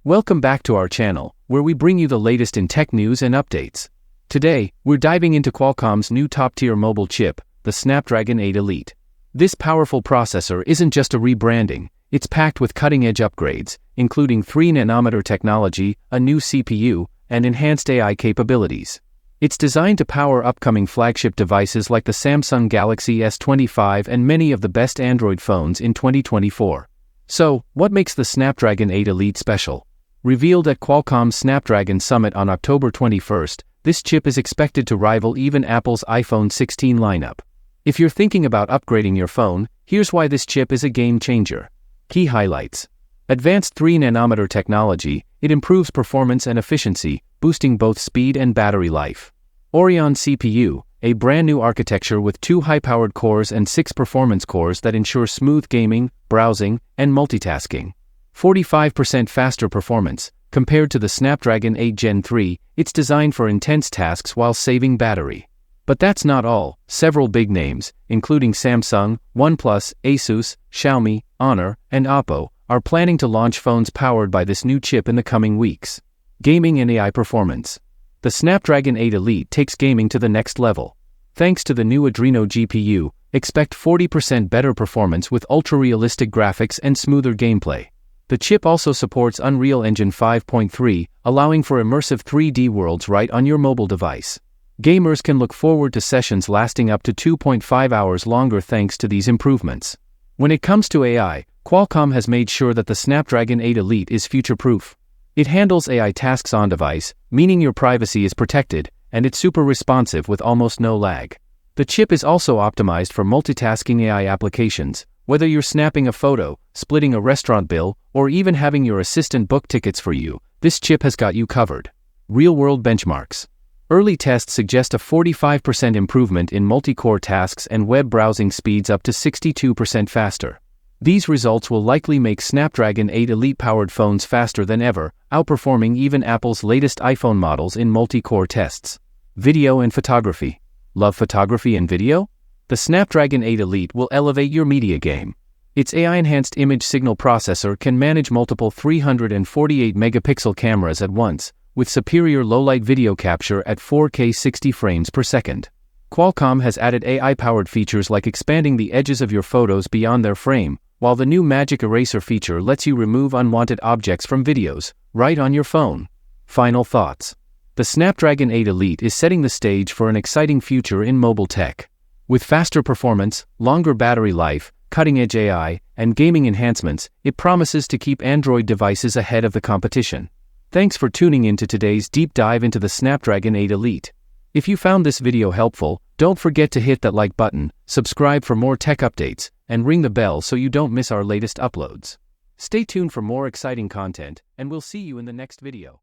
Welcome back to our channel, where we bring you the latest in tech news and updates. Today, we're diving into Qualcomm's new top-tier mobile chip, the Snapdragon 8 Elite. This powerful processor isn't just a rebranding, it's packed with cutting-edge upgrades, including 3nm technology, a new CPU, and enhanced AI capabilities. It's designed to power upcoming flagship devices like the Samsung Galaxy S25 and many of the best Android phones in 2024. So, what makes the Snapdragon 8 Elite special? Revealed at Qualcomm's Snapdragon Summit on October 21st, this chip is expected to rival even Apple's iPhone 16 lineup. If you're thinking about upgrading your phone, here's why this chip is a game changer. Key highlights. Advanced 3nm technology, it improves performance and efficiency, boosting both speed and battery life. Orion CPU, a brand new architecture with 2 high-powered cores and 6 performance cores that ensure smooth gaming, browsing, and multitasking. 45% faster performance. Compared to the Snapdragon 8 Gen 3, it's designed for intense tasks while saving battery. But that's not all. Several big names, including Samsung, OnePlus, Asus, Xiaomi, Honor, and Oppo, are planning to launch phones powered by this new chip in the coming weeks. Gaming and AI performance. The Snapdragon 8 Elite takes gaming to the next level. Thanks to the new Adreno GPU, expect 40% better performance with ultra-realistic graphics and smoother gameplay. The chip also supports Unreal Engine 5.3, allowing for immersive 3D worlds right on your mobile device. Gamers can look forward to sessions lasting up to 2.5 hours longer thanks to these improvements. When it comes to AI, Qualcomm has made sure that the Snapdragon 8 Elite is future-proof. It handles AI tasks on-device, meaning your privacy is protected, and it's super responsive with almost no lag. The chip is also optimized for multitasking AI applications. Whether you're snapping a photo, splitting a restaurant bill, or even having your assistant book tickets for you, this chip has got you covered. Real-world benchmarks. Early tests suggest a 45% improvement in multi-core tasks and web browsing speeds up to 62% faster. These results will likely make Snapdragon 8 Elite-powered phones faster than ever, outperforming even Apple's latest iPhone models in multi-core tests. Video and photography. Love photography and video? The Snapdragon 8 Elite will elevate your media game. Its AI-enhanced image signal processor can manage multiple 348-megapixel cameras at once, with superior low-light video capture at 4K 60 frames per second. Qualcomm has added AI-powered features like expanding the edges of your photos beyond their frame, while the new Magic Eraser feature lets you remove unwanted objects from videos, right on your phone. Final thoughts. The Snapdragon 8 Elite is setting the stage for an exciting future in mobile tech. With faster performance, longer battery life, cutting-edge AI, and gaming enhancements, it promises to keep Android devices ahead of the competition. Thanks for tuning in to today's deep dive into the Snapdragon 8 Elite. If you found this video helpful, don't forget to hit that like button, subscribe for more tech updates, and ring the bell so you don't miss our latest uploads. Stay tuned for more exciting content, and we'll see you in the next video.